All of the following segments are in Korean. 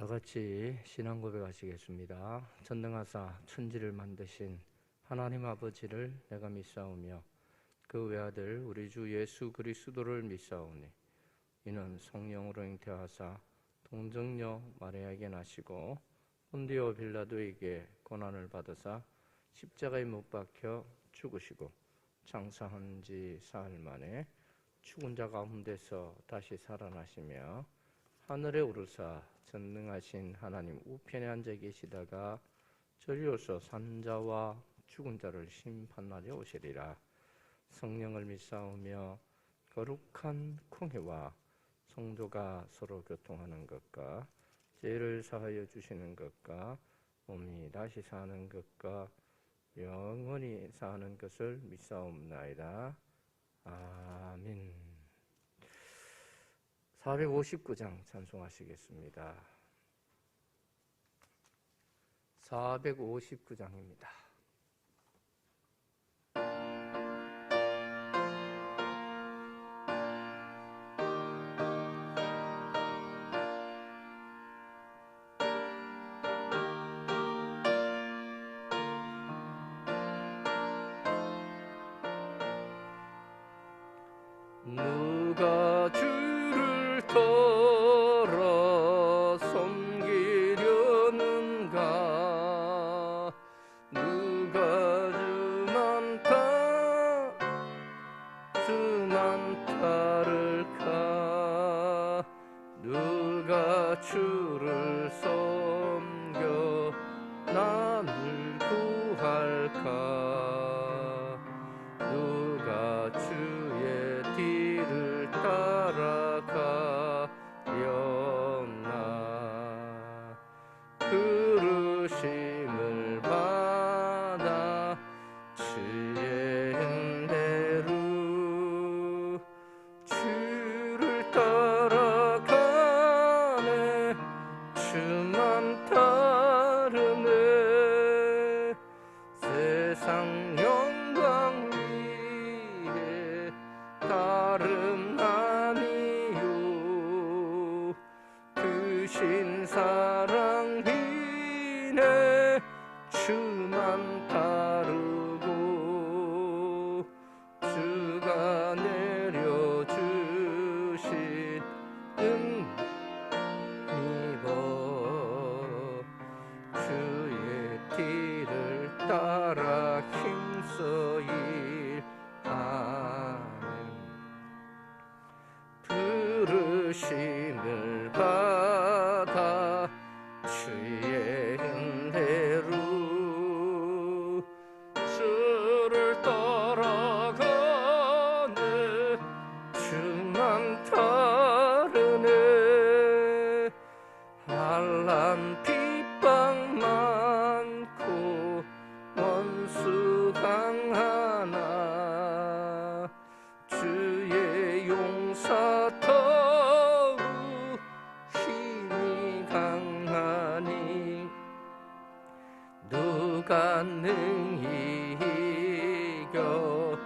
다 같이 신앙 고백하시겠습니다. 전능하사 천지를 만드신 하나님 아버지를 내가 믿사오며 그 외아들 우리 주 예수 그리스도를 믿사오니 이는 성령으로 잉태하사 동정녀 마리아에게 나시고 본디오 빌라도에게 고난을 받으사 십자가에 못 박혀 죽으시고 장사한 지 사흘 만에 죽은 자 가운데서 다시 살아나시며 하늘에 오르사 전능하신 하나님 우편에 앉아 계시다가 저리로서 산 자와 죽은 자를 심판하려 오시리라. 성령을 믿사오며 거룩한 공회와 성도가 서로 교통하는 것과 죄를 사하여 주시는 것과 몸이 다시 사는 것과 영원히 사는 것을 믿사옵나이다. 아멘. 459장 찬송하시겠습니다. 459장입니다. 누가 주를 떠러 섬기려는가? 누가 주만 따를까? 누가 주를 섬겨 남을 구할까? 누가 주의 뒤를 따라가려나? 부르심을 받아 주의 은혜로 주를 따라가네. 주만 따르네. 세상 영광 위에 다름 아니요. 크신 사랑 위에 주만 따르고 주가 내려주신 은혜로 주의 뒤를 따라 힘써 일하는 부르심을 받아 주의 은혜로 주를 따라가네. 주만 따르네. 환난 핍박 많고 원수 강하나 주의 용사 더욱 힘이 강하니 누가 능히 이겨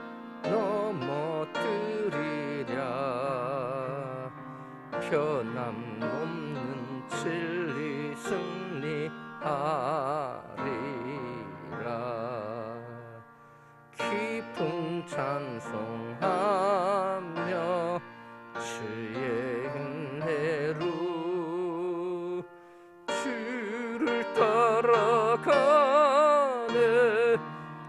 넘어뜨리랴? 변함없는 진리 승리하리라. 기쁨 찬송하며 주의 은혜로 주를 따라가네.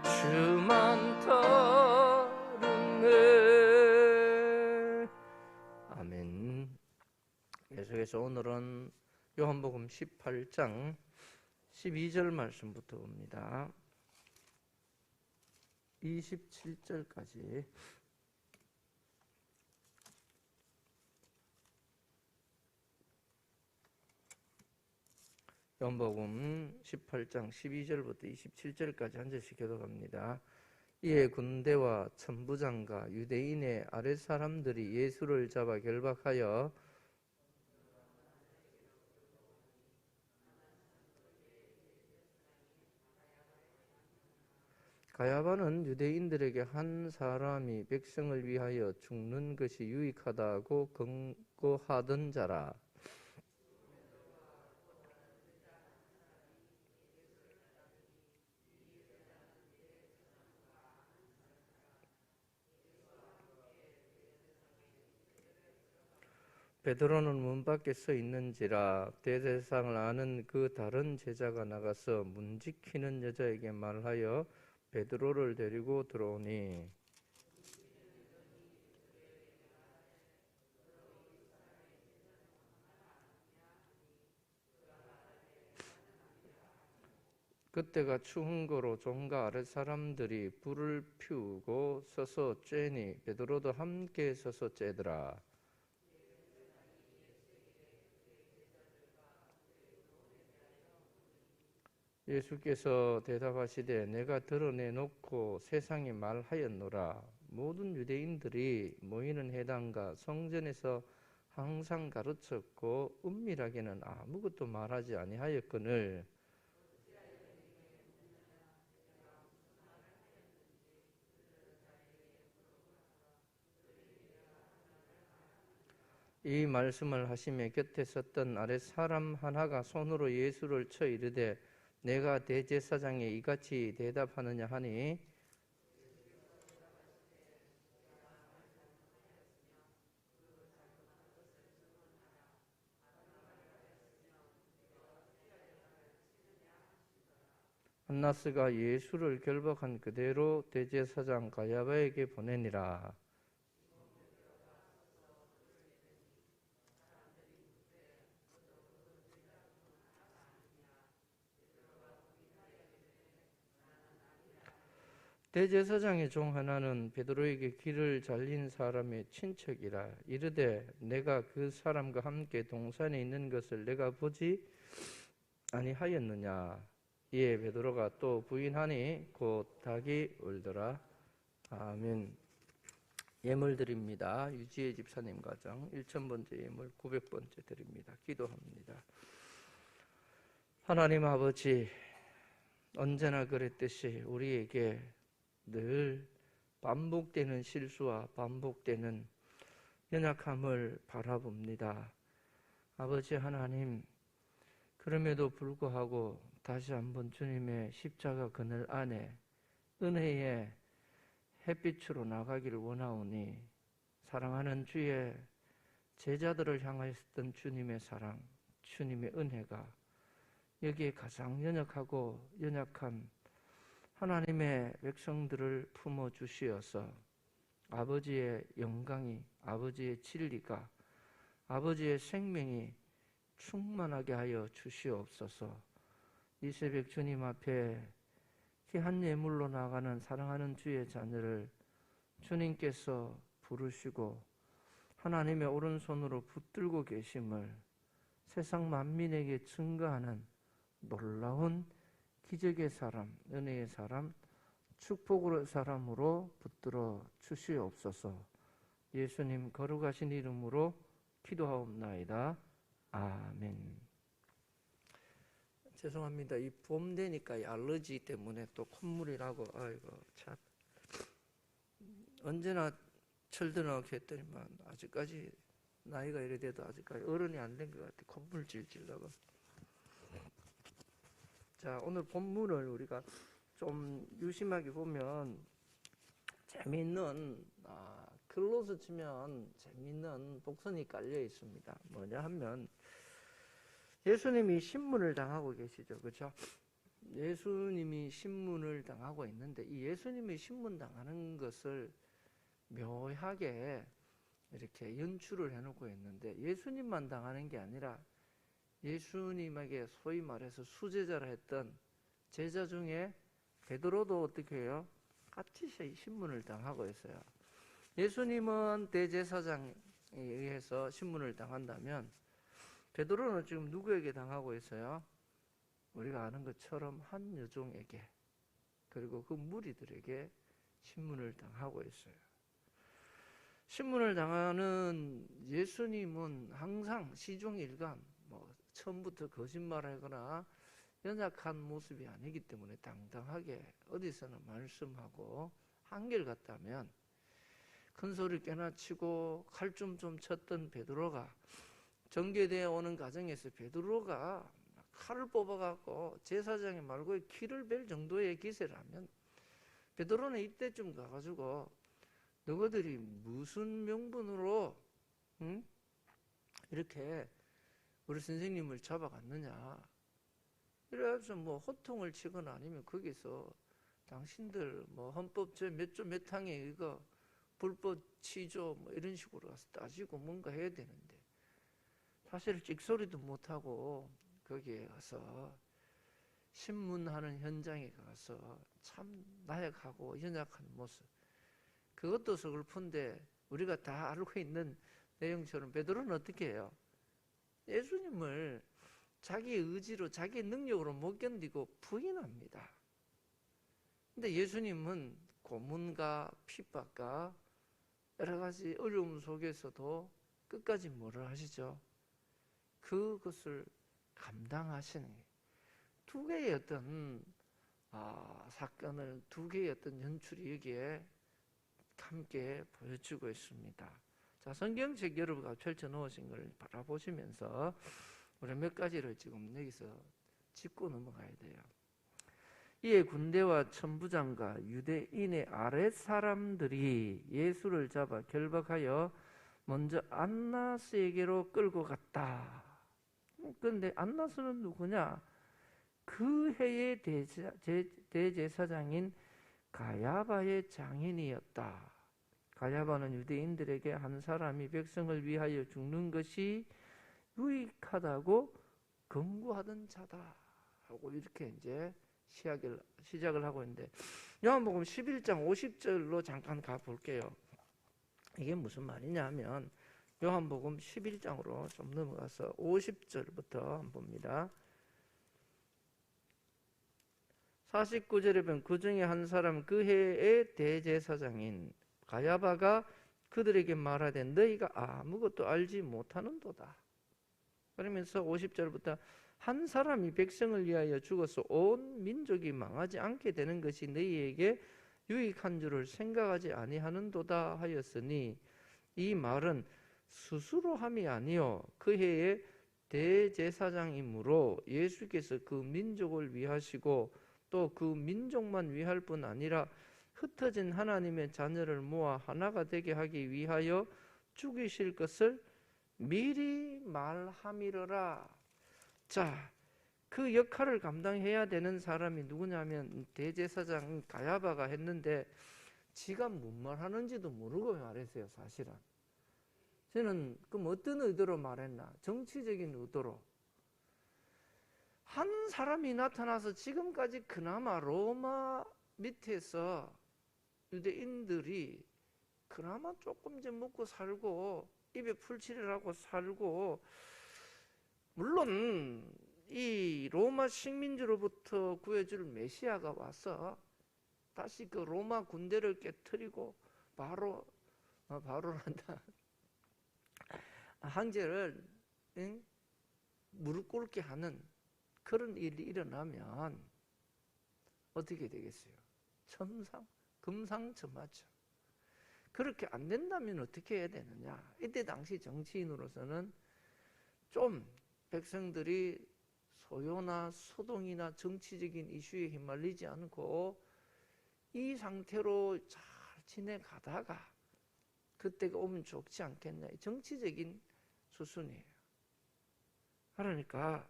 주만 따르네. 아멘. 계속해서 오늘은 요한복음 18장 12절 말씀부터 봅니다. 27절까지. 요한복음 18장 12절부터 27절까지 한 절씩 교독합니다. 이에 군대와 천부장과 유대인의 아랫사람들이 예수를 잡아 결박하여 가야바는 유대인들에게 한 사람이 백성을 위하여 죽는 것이 유익하다고 권고하던 자라. 베드로는 문 밖에 서 있는지라 대제사장을 아는 그 다른 제자가 나가서 문 지키는 여자에게 말하여 베드로를 데리고 들어오니 그때가 추운 거로 종과 아랫사람들이 불을 피우고 서서 쬐니 베드로도 함께 서서 쬐더라. 예수께서 대답하시되 내가 드러내놓고 세상에 말하였노라. 모든 유대인들이 모이는 회당과 성전에서 항상 가르쳤고 은밀하게는 아무것도 말하지 아니하였거늘 이 말씀을 하시며 곁에 섰던 아랫 사람 하나가 손으로 예수를 쳐 이르되 내가 대제사장에 이같이 대답하느냐 하니 한나스가 예수를 결박한 그대로 대제사장 가야바에게 보내니라. 대제사장의 종 하나는 베드로에게 길을 잘린 사람의 친척이라 이르되 내가 그 사람과 함께 동산에 있는 것을 내가 보지 아니하였느냐. 이에 베드로가 또 부인하니 곧 닭이 울더라. 아멘. 예물 드립니다. 유지혜 집사님 가정 1000번째 예물 900번째 드립니다. 기도합니다. 하나님 아버지, 언제나 그랬듯이 우리에게 늘 반복되는 실수와 반복되는 연약함을 바라봅니다. 아버지 하나님, 그럼에도 불구하고 다시 한번 주님의 십자가 그늘 안에 은혜의 햇빛으로 나가기를 원하오니 사랑하는 주의 제자들을 향하였던 주님의 사랑, 주님의 은혜가 여기에 가장 연약하고 연약한 하나님의 백성들을 품어주시어서 아버지의 영광이, 아버지의 진리가, 아버지의 생명이 충만하게 하여 주시옵소서. 이 새벽 주님 앞에 귀한 예물로 나가는 사랑하는 주의 자녀를 주님께서 부르시고 하나님의 오른손으로 붙들고 계심을 세상 만민에게 증거하는 놀라운 기적의 사람, 은혜의 사람, 축복의 사람으로 붙들어 주시옵소서. 예수님 거룩하신 이름으로 기도하옵나이다. 아멘. 죄송합니다. 이 봄 되니까 이 알러지 때문에 또 콧물이 나고 아이고 참 언제나 철드나게 했더니만 아직까지 나이가 이래 돼도 아직까지 어른이 안 된 것 같아. 콧물 질질 나고. 자, 오늘 본문을 우리가 좀 유심하게 보면 재미있는 글로서 치면 재미있는 복선이 깔려 있습니다. 뭐냐 하면 예수님이 신문을 당하고 계시죠. 그렇죠? 예수님이 신문을 당하고 있는데 이 예수님이 신문 당하는 것을 묘하게 이렇게 연출을 해놓고 있는데 예수님만 당하는 게 아니라 예수님에게 소위 말해서 수제자라 했던 제자 중에 베드로도 어떻게 해요? 같이 신문을 당하고 있어요. 예수님은 대제사장에 의해서 신문을 당한다면 베드로는 지금 누구에게 당하고 있어요? 우리가 아는 것처럼 한 여종에게 그리고 그 무리들에게 신문을 당하고 있어요. 신문을 당하는 예수님은 항상 시종일관 처음부터 거짓말하거나 연약한 모습이 아니기 때문에 당당하게 어디서나 말씀하고 한결같다면 큰 소리 꽤나 치고 칼춤 좀 쳤던 베드로가 정죄되어 오는 과정에서 베드로가 칼을 뽑아갖고 제사장의 말고에 키를 벨 정도의 기세라면 베드로는 이때쯤 가가지고 너희들이 무슨 명분으로 이렇게 우리 선생님을 잡아갔느냐. 이래서 뭐 호통을 치거나 아니면 거기서 당신들 뭐 헌법 몇 조 몇 항에 이거 불법 취조 뭐 이런 식으로 가서 따지고 뭔가 해야 되는데 사실 찍소리도 못하고 거기에 가서 신문하는 현장에 가서 참 나약하고 연약한 모습, 그것도 서글픈데 우리가 다 알고 있는 내용처럼 베드로는 어떻게 해요? 예수님을 자기 의지로 자기 능력으로 못 견디고 부인합니다. 근데 예수님은 고문과 핍박과 여러 가지 어려움 속에서도 끝까지 뭐를 하시죠? 그것을 감당하시는 거예요. 두 개의 어떤 사건을, 두 개의 어떤 연출이 여기에 함께 보여주고 있습니다. 자, 성경책 여러분가 펼쳐 놓으신 걸 바라보시면서 우리 몇 가지를 지금 여기서 짚고 넘어가야 돼요. 이에 군대와 천부장과 유대인의 아랫 사람들이 예수를 잡아 결박하여 먼저 안나스에게로 끌고 갔다. 그런데 안나스는 누구냐? 그 해의 대제사장인 가야바의 장인이었다. 가야바는 유대인들에게 한 사람이 백성을 위하여 죽는 것이 유익하다고 권고하던 자다 하고 이렇게 이제 시작을 하고 있는데, 요한복음 11장 50절로 잠깐 가볼게요. 이게 무슨 말이냐 하면 요한복음 11장으로 좀 넘어가서 50절부터 한번 봅니다. 49절에 보면 그 중에 한 사람 그 해의 대제사장인 가야바가 그들에게 말하되 너희가 아무것도 알지 못하는도다. 그러면서 50절부터 한 사람이 백성을 위하여 죽어서 온 민족이 망하지 않게 되는 것이 너희에게 유익한 줄을 생각하지 아니하는도다 하였으니, 이 말은 스스로 함이 아니요 그 해의 대제사장이므로 예수께서 그 민족을 위하시고 또 그 민족만 위할 뿐 아니라 흩어진 하나님의 자녀를 모아 하나가 되게 하기 위하여 죽이실 것을 미리 말함이러라. 자, 그 역할을 감당해야 되는 사람이 누구냐면 대제사장 가야바가 했는데 지가 뭔 말하는지도 모르고 말했어요. 사실은 저는 그럼 어떤 의도로 말했나? 정치적인 의도로. 한 사람이 나타나서 지금까지 그나마 로마 밑에서 유대인들이 그나마 조금 좀 먹고 살고 입에 풀칠을 하고 살고, 물론 이 로마 식민지로부터 구해줄 메시아가 와서 다시 그 로마 군대를 깨뜨리고 바로란다 황제를 무릎 꿇게 하는 그런 일이 일어나면 어떻게 되겠어요? 금상첨화죠. 그렇게 안 된다면 어떻게 해야 되느냐? 이때 당시 정치인으로서는 좀 백성들이 소요나 소동이나 정치적인 이슈에 휘말리지 않고 이 상태로 잘 지내가다가 그때가 오면 좋지 않겠냐, 정치적인 수순이에요. 그러니까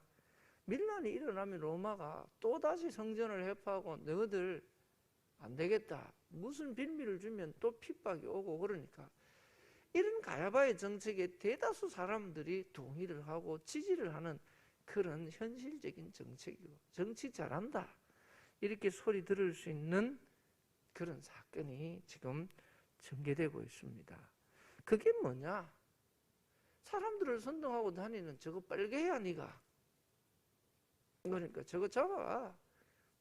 밀란이 일어나면 로마가 또다시 성전을 회파하고 너희들 안 되겠다, 무슨 빌미를 주면 또 핍박이 오고, 그러니까 이런 가야바의 정책에 대다수 사람들이 동의를 하고 지지를 하는 그런 현실적인 정책이고, 정치 잘한다 이렇게 소리 들을 수 있는 그런 사건이 지금 전개되고 있습니다. 그게 뭐냐? 사람들을 선동하고 다니는 저거 빨개야 니가. 그러니까 저거 잡아.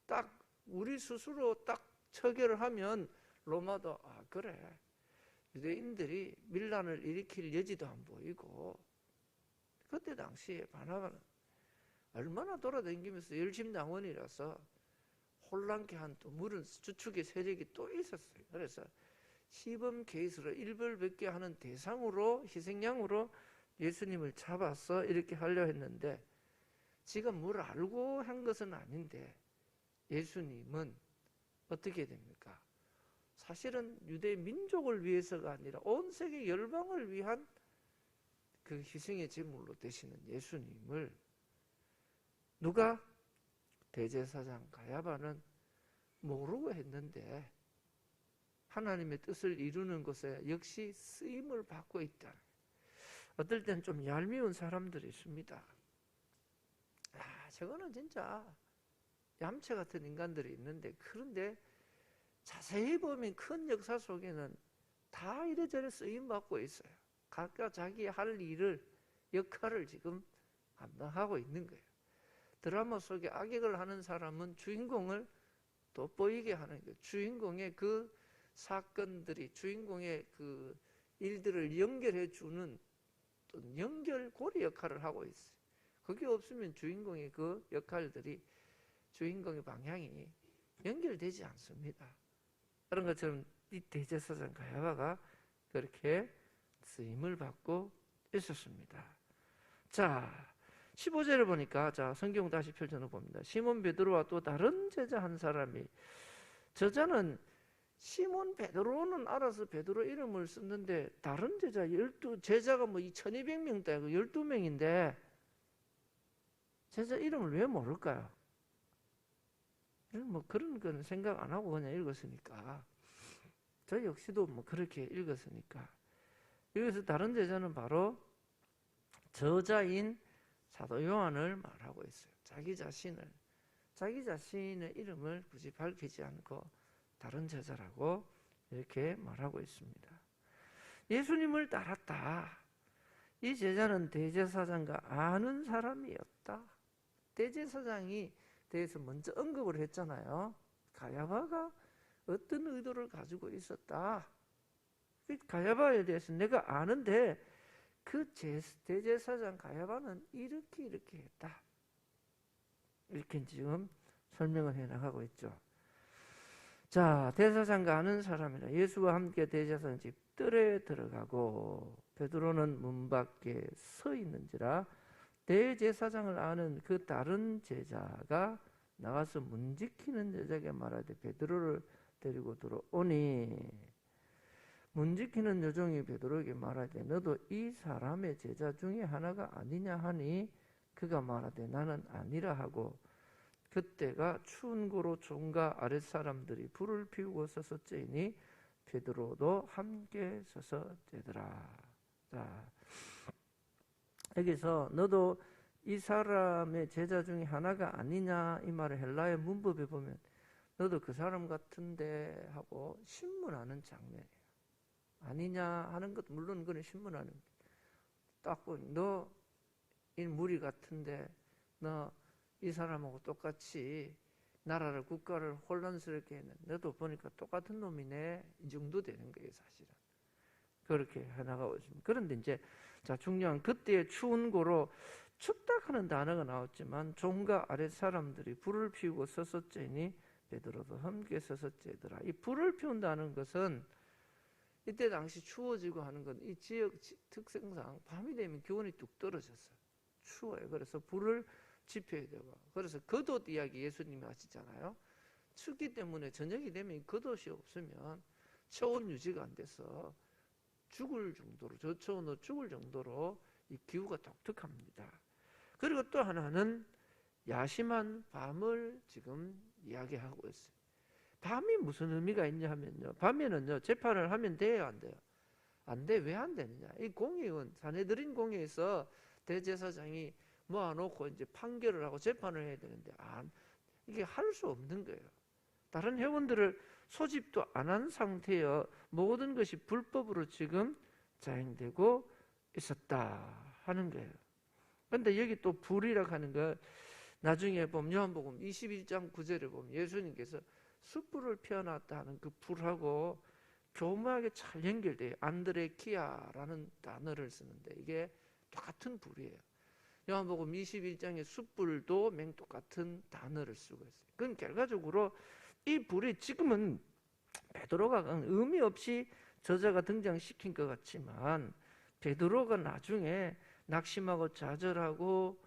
딱 우리 스스로 딱 처결을 하면 로마도 그래, 유대인들이 밀란을 일으킬 여지도 안 보이고. 그때 당시에 바나바는 얼마나 돌아다니면서 열심당원이라서 혼란케 한 또 물은 주축의 세력이 또 있었어요. 그래서 시범 케이스로 일벌백계 하는 대상으로, 희생양으로 예수님을 잡아서 이렇게 하려 했는데, 지가 뭘 알고 한 것은 아닌데 예수님은 어떻게 됩니까? 사실은 유대 민족을 위해서가 아니라 온 세계 열방을 위한 그 희생의 제물로 되시는 예수님을 누가? 대제사장 가야바는 모르고 했는데 하나님의 뜻을 이루는 것에 역시 쓰임을 받고 있다. 어떨 땐 좀 얄미운 사람들이 있습니다. 저거는 진짜 얌체 같은 인간들이 있는데, 그런데 자세히 보면 큰 역사 속에는 다 이래저래 쓰임받고 있어요. 각각 자기 할 일을, 역할을 지금 감당하고 있는 거예요. 드라마 속에 악역을 하는 사람은 주인공을 돋보이게 하는 거예요. 주인공의 그 사건들이, 주인공의 그 일들을 연결해 주는 연결고리 역할을 하고 있어요. 그게 없으면 주인공의 그 역할들이, 주인공의 방향이 연결되지 않습니다. 그런 것처럼 이 대제사장 가야바가 그렇게 쓰임을 받고 있었습니다. 자, 15절을 보니까, 자, 성경 다시 펼쳐놓고 봅니다. 시몬 베드로와 또 다른 제자 한 사람이, 저자는 시몬 베드로는 알아서 베드로 이름을 썼는데, 다른 제자 12, 제자가 뭐 1200명 대 12명인데 제자 이름을 왜 모를까요? 뭐 그런 거는 생각 안 하고 그냥 읽었으니까, 저 역시도 뭐 그렇게 읽었으니까. 여기서 다른 제자는 바로 저자인 사도 요한을 말하고 있어요. 자기 자신의 이름을 굳이 밝히지 않고 다른 제자라고 이렇게 말하고 있습니다. 예수님을 따랐다. 이 제자는 대제사장과 아는 사람이었다. 대제사장이 대해서 먼저 언급을 했잖아요. 가야바가 어떤 의도를 가지고 있었다. 가야바에 대해서 내가 아는데 그 대제사장 가야바는 이렇게 했다. 이렇게 지금 설명을 해나가고 있죠. 자, 대제사장과 아는 사람이라 예수와 함께 대제사장 집 뜰에 들어가고 베드로는 문 밖에 서 있는지라 대제사장을 아는 그 다른 제자가 나가서 문 지키는 여자에게 말하되 베드로를 데리고 들어오니, 문 지키는 여종이 베드로에게 말하되 너도 이 사람의 제자 중에 하나가 아니냐 하니 그가 말하되 나는 아니라 하고, 그때가 추운 고로 종과 아랫사람들이 불을 피우고 서서째니 베드로도 함께 서서째더라. 자, 여기서 너도 이 사람의 제자 중에 하나가 아니냐, 이 말을 헬라의 문법에 보면 너도 그 사람 같은데 하고 신문하는 장면이에요. 아니냐 하는 것, 물론 그건 신문하는, 딱 보면 너 이 무리 같은데 너 이 사람하고 똑같이 나라를, 국가를 혼란스럽게 했는, 너도 보니까 똑같은 놈이네, 이 정도 되는 거예요. 사실은 그렇게 해나가고 있습니다. 그런데 이제, 자, 중요한, 그때의 추운 고로, 춥다 하는 단어가 나왔지만 종과 아랫 사람들이 불을 피우고 서서째니 베드로도 함께 서서째더라. 이 불을 피운다는 것은 이때 당시 추워지고 하는 건 이 지역 특성상 밤이 되면 기온이 뚝 떨어졌어요. 추워요. 그래서 불을 지펴야 되고, 그래서 겉옷 이야기 예수님이 하시잖아요. 춥기 때문에 저녁이 되면 겉옷이 없으면 체온 유지가 안 돼서 죽을 정도로, 저체온으로 죽을 정도로 이 기후가 독특합니다. 그리고 또 하나는 야심한 밤을 지금 이야기하고 있어요. 밤이 무슨 의미가 있냐 하면요, 밤에는요 재판을 하면 돼요, 안 돼요? 안 돼. 왜 안 되느냐? 이 공의원, 사내들인 공의에서 대제사장이 모아놓고 이제 판결을 하고 재판을 해야 되는데 이게 할 수 없는 거예요. 다른 회원들을 소집도 안 한 상태여 모든 것이 불법으로 지금 자행되고 있었다 하는 거예요. 그런데 여기 또 불이라고 하는 거, 나중에 보면 요한복음 21장 9절에 보면 예수님께서 숯불을 피워놨다 하는 그 불하고 교묘하게 잘 연결돼요. 안드레키아라는 단어를 쓰는데 이게 똑같은 불이에요. 요한복음 21장의 숯불도 맹똑같은 단어를 쓰고 있어요. 그건 결과적으로 이 불이 지금은 베드로가 의미 없이 저자가 등장시킨 것 같지만, 베드로가 나중에 낙심하고 좌절하고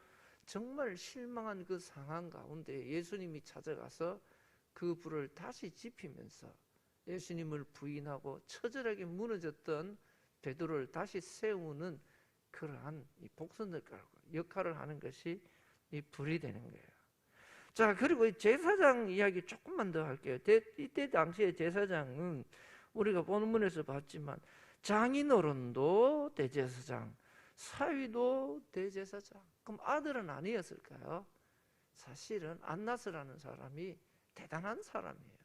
정말 실망한 그 상황 가운데 예수님이 찾아가서 그 불을 다시 지피면서 예수님을 부인하고 처절하게 무너졌던 베드로를 다시 세우는 그러한 이 복선들 역할을 하는 것이 이 불이 되는 거예요. 자, 그리고 이 제사장 이야기 조금만 더 할게요. 이때 당시에 제사장은 우리가 본문에서 봤지만 장인어른도 대제사장, 사위도 대제사장. 그럼 아들은 아니었을까요? 사실은 안나스라는 사람이 대단한 사람이에요.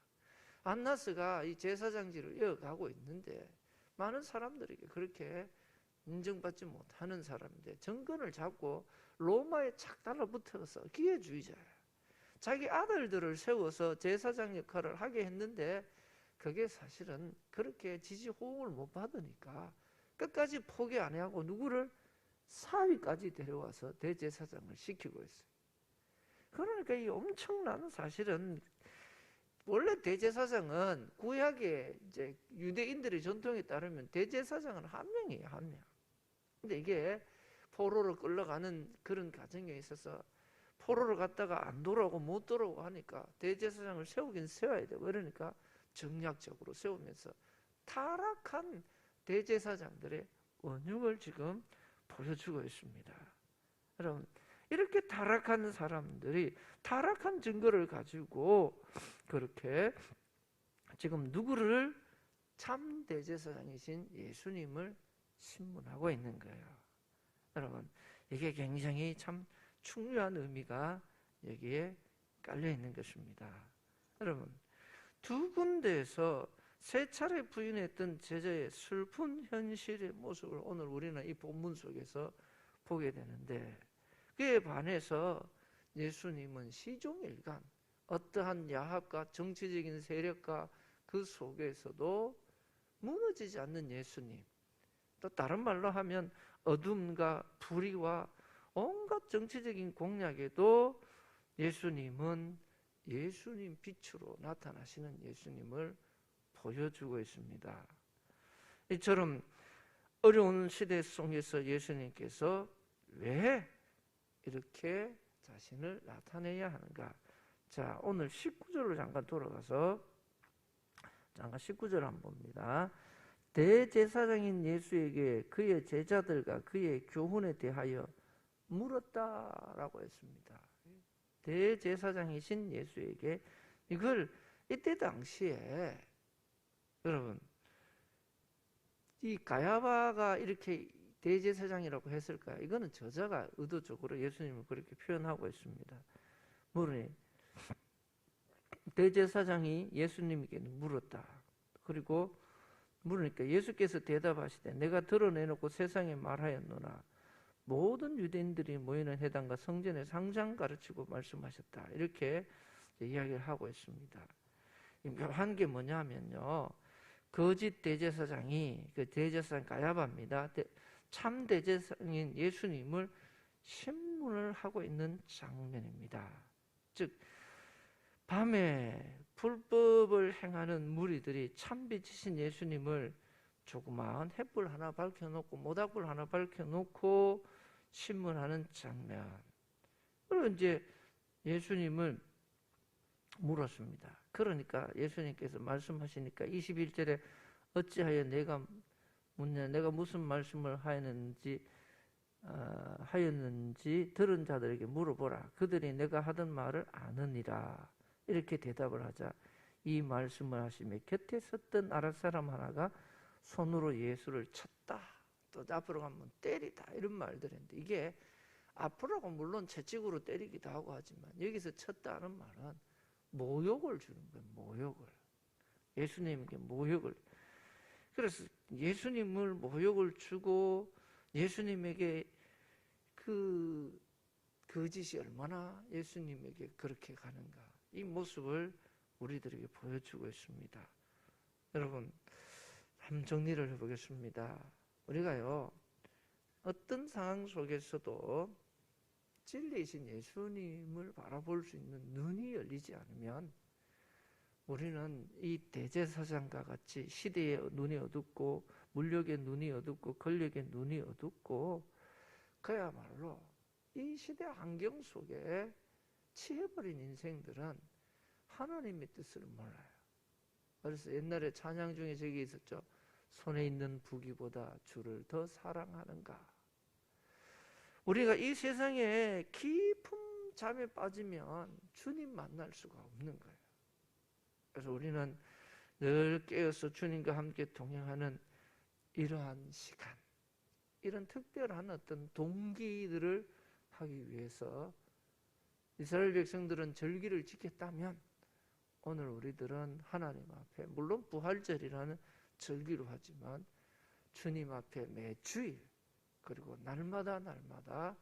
안나스가 이 제사장직을 이어가고 있는데 많은 사람들에게 그렇게 인정받지 못하는 사람인데 정권을 잡고 로마에 착 달라붙어서 기회주의자예요. 자기 아들들을 세워서 제사장 역할을 하게 했는데 그게 사실은 그렇게 지지 호응을 못 받으니까 끝까지 포기 안 하고 누구를 사위까지 데려와서 대제사장을 시키고 있어요. 그러니까 이 엄청난 사실은 원래 대제사장은 구약의 이제 유대인들의 전통에 따르면 대제사장은 한 명이에요, 한 명. 근데 이게 포로로 끌려가는 그런 과정에 있어서 포로를 갔다가 안 돌아오고 못 돌아오고 하니까 대제사장을 세우긴 세워야 되고 그러니까 정략적으로 세우면서 타락한 대제사장들의 원흉을 지금 보여주고 있습니다. 여러분, 이렇게 타락한 사람들이 타락한 증거를 가지고 그렇게 지금 누구를 참 대제사장이신 예수님을 신문하고 있는 거예요. 여러분, 이게 굉장히 참 중요한 의미가 여기에 깔려 있는 것입니다. 여러분, 두 군데에서 세 차례 부인했던 제자의 슬픈 현실의 모습을 오늘 우리는 이 본문 속에서 보게 되는데 그에 반해서 예수님은 시종일관 어떠한 야합과 정치적인 세력과 그 속에서도 무너지지 않는 예수님, 또 다른 말로 하면 어둠과 불의와 온갖 정치적인 공약에도 예수님은 예수님 빛으로 나타나시는 예수님을 보여주고 있습니다. 이처럼 어려운 시대 속에서 예수님께서 왜 이렇게 자신을 나타내야 하는가? 자, 오늘 19절로 잠깐 돌아가서 잠깐 19절 한번 봅니다. 대제사장인 예수에게 그의 제자들과 그의 교훈에 대하여 물었다라고 했습니다. 대제사장이신 예수에게 이걸 이때 당시에 여러분 이 가야바가 이렇게 대제사장이라고 했을까요? 이거는 저자가 의도적으로 예수님을 그렇게 표현하고 있습니다. 물으니 대제사장이 예수님에게 물었다. 그리고 물으니까 예수께서 대답하시되 내가 드러내놓고 세상에 말하였노라. 모든 유대인들이 모이는 회당과 성전에 상장 가르치고 말씀하셨다. 이렇게 이야기를 하고 있습니다. 묘한 게 뭐냐면요. 거짓 대제사장이 그 대제사장 가야바입니다. 참 대제사장인 예수님을 신문을 하고 있는 장면입니다. 즉 밤에 불법을 행하는 무리들이 참빛이신 예수님을 조그마한 횃불 하나 밝혀놓고 모닥불 하나 밝혀놓고 신문하는 장면. 그리고 이제 예수님을 물었습니다. 그러니까 예수님께서 말씀하시니까 21절에 어찌하여 내가 묻냐, 내가 무슨 말씀을 하였는지 들은 자들에게 물어보라. 그들이 내가 하던 말을 아느니라. 이렇게 대답을 하자 이 말씀을 하시며 곁에 섰던 아랫 사람 하나가 손으로 예수를 쳤다. 또 앞으로 가면 때리다. 이런 말들인데 이게 앞으로 가면 물론 채찍으로 때리기도 하고 하지만 여기서 쳤다는 말은 모욕을 주는 거예요. 모욕을. 예수님에게 모욕을. 그래서 예수님을 모욕을 주고 예수님에게 그 거짓이 얼마나 예수님에게 그렇게 가는가. 이 모습을 우리들에게 보여주고 있습니다. 여러분, 한번 정리를 해보겠습니다. 우리가요, 어떤 상황 속에서도 진리이신 예수님을 바라볼 수 있는 눈이 열리지 않으면 우리는 이 대제사장과 같이 시대의 눈이 어둡고 물욕의 눈이 어둡고 권력의 눈이 어둡고 그야말로 이 시대 환경 속에 취해버린 인생들은 하나님의 뜻을 몰라요. 그래서 옛날에 찬양 중에 저기 있었죠. 손에 있는 부귀보다 주를 더 사랑하는가. 우리가 이 세상에 깊은 잠에 빠지면 주님 만날 수가 없는 거예요. 그래서 우리는 늘 깨어서 주님과 함께 동행하는 이러한 시간, 이런 특별한 어떤 동기들을 하기 위해서 이스라엘 백성들은 절기를 지켰다면 오늘 우리들은 하나님 앞에, 물론 부활절이라는 절기로 하지만 주님 앞에 매주일 그리고 날마다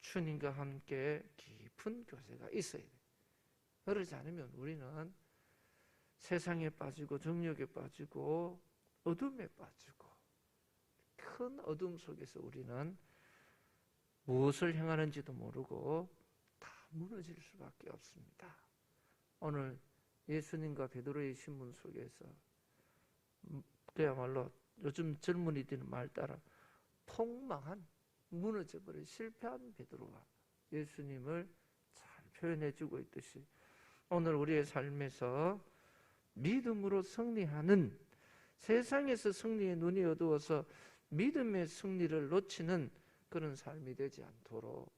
주님과 함께 깊은 교제가 있어야 돼요. 그러지 않으면 우리는 세상에 빠지고 정욕에 빠지고 어둠에 빠지고 큰 어둠 속에서 우리는 무엇을 행하는지도 모르고 다 무너질 수밖에 없습니다. 오늘 예수님과 베드로의 신문 속에서 그야말로 요즘 젊은이들의 말 따라 폭망한, 무너져버린 실패한 베드로가 예수님을 잘 표현해주고 있듯이 오늘 우리의 삶에서 믿음으로 승리하는, 세상에서 승리의 눈이 어두워서 믿음의 승리를 놓치는 그런 삶이 되지 않도록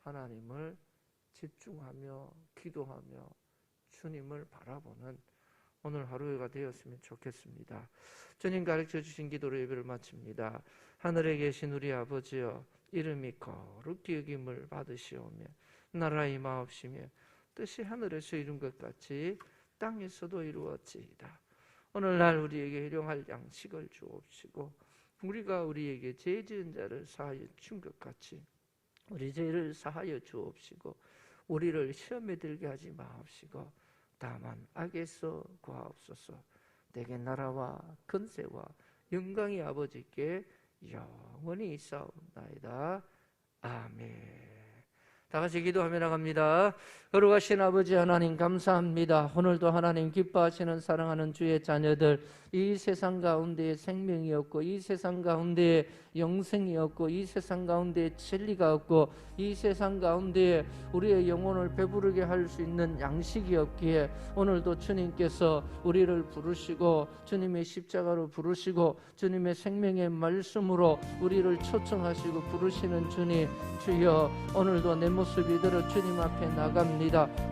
하나님을 집중하며 기도하며 주님을 바라보는 오늘 하루가 되었으면 좋겠습니다. 주님 가르쳐 주신 기도로 예배를 마칩니다. 하늘에 계신 우리 아버지여, 이름이 거룩히 여김을 받으시오며 나라의 임하옵시며 뜻이 하늘에서 이룬 것 같이 땅에서도 이루어지이다. 오늘날 우리에게 일용할 양식을 주옵시고 우리가 우리에게 죄 지은 자를 사하여 준 것 같이 우리 죄를 사하여 주옵시고 우리를 시험에 들게 하지 마옵시고 다만 악에서 구하옵소서. 내게 나라와 권세와 영광이 아버지께 영원히 있사옵나이다. 아멘. 다 같이 기도하며 나갑니다. 거룩하신 아버지 하나님 감사합니다. 오늘도 하나님 기뻐하시는 사랑하는 주의 자녀들, 이 세상 가운데에 생명이 없고 이 세상 가운데에 영생이 없고 이 세상 가운데에 진리가 없고 이 세상 가운데에 우리의 영혼을 배부르게 할 수 있는 양식이 없기에 오늘도 주님께서 우리를 부르시고 주님의 십자가로 부르시고 주님의 생명의 말씀으로 우리를 초청하시고 부르시는 주님, 주여 오늘도 내 모습 이대로 주님 앞에 나갑니다.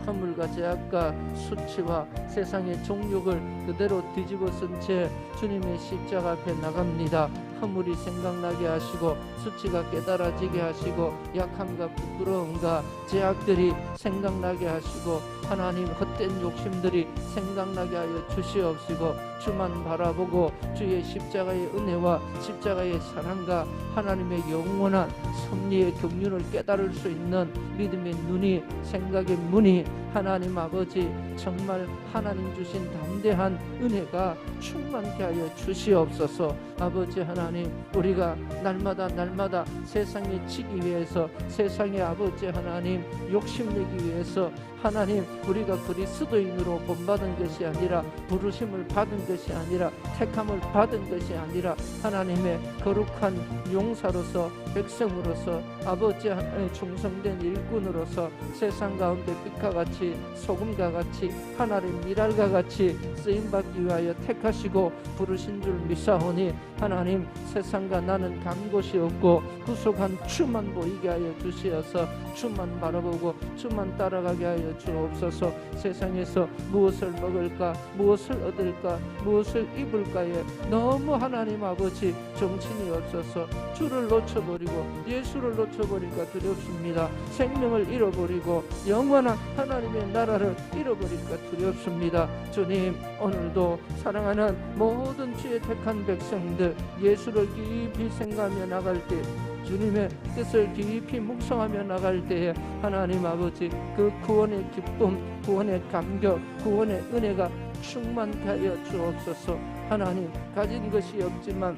허물과 죄악과 수치와 세상의 종욕을 그대로 뒤집어 쓴 채 주님의 십자가 앞에 나갑니다. 허물이 생각나게 하시고 수치가 깨달아지게 하시고 약함과 부끄러움과 죄악들이 생각나게 하시고 하나님 헛된 욕심들이 생각나게 하여 주시옵시고 주만 바라보고 주의 십자가의 은혜와 십자가의 사랑과 하나님의 영원한 섭리의 경륜을 깨달을 수 있는 믿음의 눈이, 생각의 문이 하나님 아버지 정말 하나님 주신 담대한 은혜가 충만케 하여 주시옵소서. 아버지 하나님, 우리가 날마다 세상에 지기 위해서, 세상의 아버지 하나님 욕심내기 위해서 하나님 우리가 그리스도인으로 본받은 것이 아니라 부르심을 받은 것이 아니라 택함을 받은 것이 아니라 하나님의 거룩한 용사로서 백성으로서 아버지 하나님의 충성된 일꾼으로서 세상 가운데 빛과 같이 소금과 같이 하나님 미랄과 같이 쓰임받기 위하여 택하시고 부르신 줄 믿사오니 하나님 세상과 나는 간 곳이 없고 구속한 주만 보이게 하여 주시어서 주만 바라보고 주만 따라가게 하여 주옵소서. 세상에서 무엇을 먹을까, 무엇을 얻을까, 무엇을 입을까에 너무 하나님 아버지 정신이 없어서 주를 놓쳐버리고 예수를 놓쳐버리니까 두렵습니다. 생명을 잃어버리고 영원한 하나님의 나라를 잃어버리니까 두렵습니다. 주님, 오늘도 사랑하는 모든 주의 택한 백성들 예수를 깊이 생각하며 나갈 때, 주님의 뜻을 깊이 묵상하며 나갈 때에 하나님 아버지 그 구원의 기쁨, 구원의 감격, 구원의 은혜가 충만케 하여 주옵소서. 하나님, 가진 것이 없지만,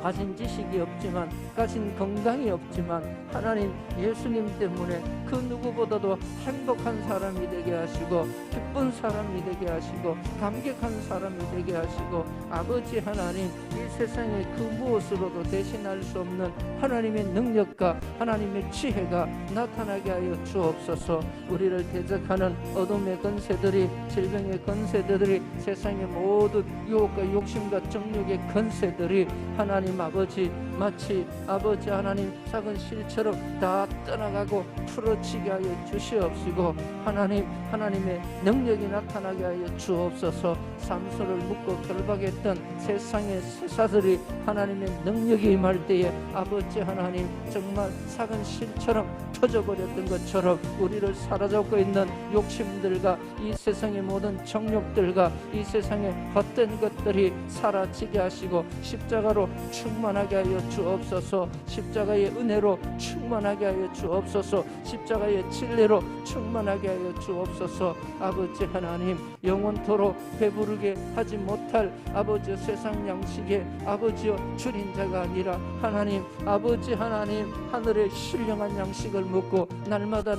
가진 지식이 없지만, 가진 건강이 없지만 하나님 예수님 때문에 그 누구보다도 행복한 사람이 되게 하시고 기쁜 사람이 되게 하시고 감격한 사람이 되게 하시고 아버지 하나님, 이 세상의 그 무엇으로도 대신할 수 없는 하나님의 능력과 하나님의 지혜가 나타나게 하여 주옵소서. 우리를 대적하는 어둠의 권세들이, 질병의 권세들이, 세상의 모든 유혹과 욕심과 정욕의 권세들이 하나님 하나님 아버지, 마치 아버지 하나님 작은 실처럼 다 떠나가고 풀어치게 하여 주시옵시고, 하나님의 능력이 나타나게 하여 주옵소서. 삼손을 묶고 결박했던 세상의 세사들이 하나님의 능력이 임할 때에 아버지 하나님 정말 작은 실처럼 터져버렸던 것처럼 우리를 사로잡고 있는 욕심들과 이 세상의 모든 정욕들과 이 세상의 헛된 것들이 사라지게 하시고 십자가로 충만하게 하여 주옵소서. 십자가의 은혜로 충만하게 하여 주옵소서. 십자가의 진리로 충만하게 하여 주옵소서. 아버지 하나님, 영원토록 배부르게 하지 못할 아버지 세상 양식에 아버지여 줄인 자가 아니라 하나님, 아버지 하나님 하늘의 신령한 양식을 먹고 날마다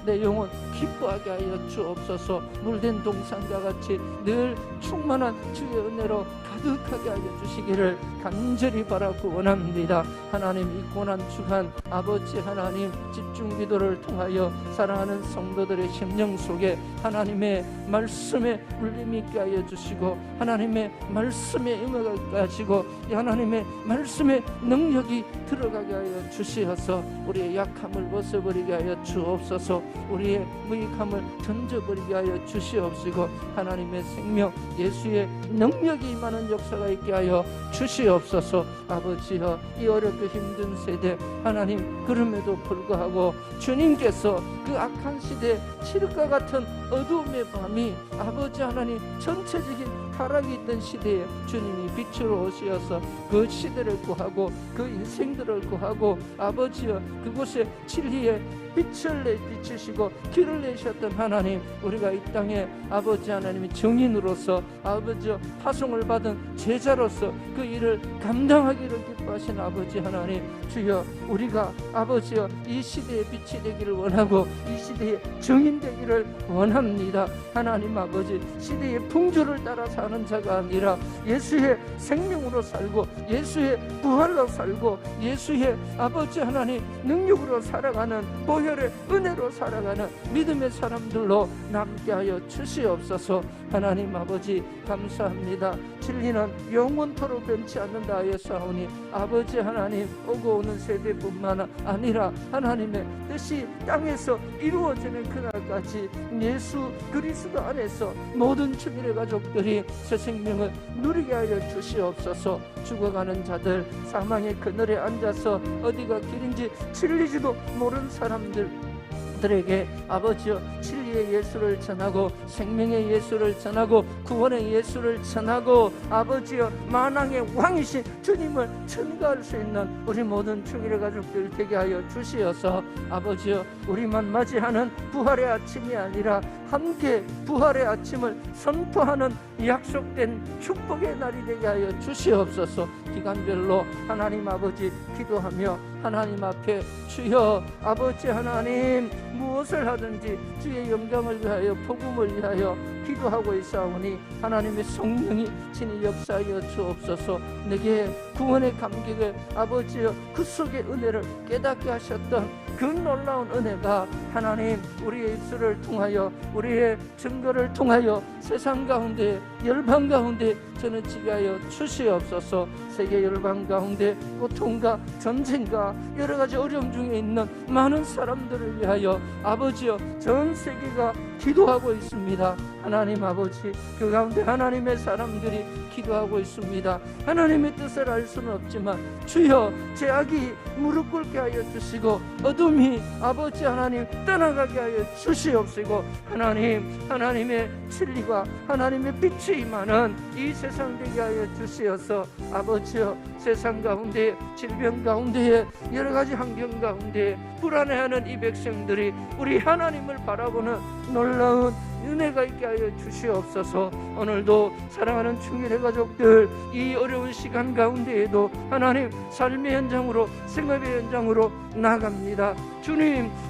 내 영혼 기뻐하게 하여 주옵소서. 물된 동산과 같이 늘 충만한 주의 은혜로 가득하게 하여 주시기를 간절히 바라고 원합니다. 하나님, 이 고난 주간 아버지 하나님 집중 기도를 통하여 사랑하는 성도들의 심령 속에 하나님의 말씀에 울림이 있게 하여 주시고, 하나님의 말씀에 임해가 가지고 하나님의 말씀에 능력이 들어가게 하여 주시어서 우리의 약함을 벗어버리게 하여 주옵소서. 우리의 무익함을 던져버리게 하여 주시옵시고, 하나님의 생명 예수의 능력이 임하는 역사가 있게 하여 주시옵소서. 아버지여, 이 어렵고 힘든 세대 하나님, 그럼에도 불구하고 주님께서 그 악한 시대 칠흑과 같은 어두움의 밤이 아버지 하나님 전체적인 타락이 있던 시대에 주님이 빛으로 오시어서 그 시대를 구하고 그 인생들을 구하고 아버지여 그곳에 진리의 빛을 비추시고 길을 내셨던 하나님, 우리가 이 땅에 아버지 하나님의 증인으로서 아버지여 파송을 받은 제자로서 그 일을 감당하기를 기뻐하신 아버지 하나님, 주여 우리가 아버지여 이 시대의 빛이 되기를 원하고 이 시대의 증인 되기를 원합니다. 하나님 아버지, 시대의 풍조를 따라 사는 자가 아니라 예수의 생명으로 살고 예수의 부활로 살고 예수의 아버지 하나님 능력으로 살아가는 보혈의 은혜로 살아가는 믿음의 사람들로 남게 하여 주시옵소서. 하나님 아버지 감사합니다. 진리는 영원토록 변치 않는다 하였사오니 아버지 하나님, 오고 오는 세대뿐만 아니라 하나님의 뜻이 땅에서 이루어지는 그날까지 예수 그리스도 안에서 모든 주민의 가족들이 새 생명을 누리게 하여 주시옵소서. 죽어가는 자들, 사망의 그늘에 앉아서 어디가 길인지 진리지도 모르는 사람들에게 아버지여 진리의 예수를 전하고 생명의 예수를 전하고 구원의 예수를 전하고 아버지여 만왕의 왕이신 주님을 전가할 수 있는 우리 모든 충일의 가족들 되게 하여 주시어서 아버지여 우리만 맞이하는 부활의 아침이 아니라 함께 부활의 아침을 선포하는 약속된 축복의 날이 되게 하여 주시옵소서. 기간별로 하나님 아버지 기도하며 하나님 앞에 주여 아버지 하나님 무엇을 하든지 주의 영광을 위하여 복음을 위하여 기도하고 있사오니 하나님의 성령이 친히 역사하여 주옵소서. 내게 구원의 감격을 아버지여 그 속의 은혜를 깨닫게 하셨던 그 놀라운 은혜가 하나님 우리의 입술을 통하여 우리의 증거를 통하여 세상 가운데 열방 가운데 전해지게 하여 주시옵소서. 세계 열방 가운데 고통과 전쟁과 여러 가지 어려움 중에 있는 많은 사람들을 위하여 아버지여 전 세계가 기도하고 있습니다. 하나님 아버지, 그 가운데 하나님의 사람들이 기도하고 있습니다. 하나님의 뜻을 알 수는 없지만 주여 죄악이 무릎 꿇게 하여 주시고 어둠이 아버지 하나님 떠나가게 하여 주시옵시고 하나님의 진리가 하나님의 빛이 임하는 이 세상 되게 하여 주시어서 아버지여 세상 가운데 질병 가운데 여러 가지 환경 가운데 불안해하는 이 백성들이 우리 하나님을 바라보는 놀라운 은혜가 있게 하여 주시옵소서. 오늘도 사랑하는 충일의 가족들 이 어려운 시간 가운데에도 하나님 삶의 현장으로 생업의 현장으로 나갑니다.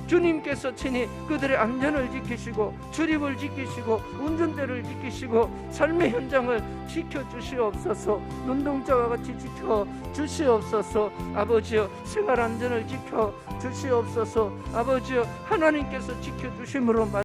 주님께서 친히 그들의 안전을 지키시고 출입을 지키시고 운전대를 지키시고 삶의 현장을 지켜주시옵소서. 눈동자와 같이 지켜주시옵소서. 아버지여 생활 안전을 지켜주시옵소서. 아버지여 하나님께서 지켜주심으로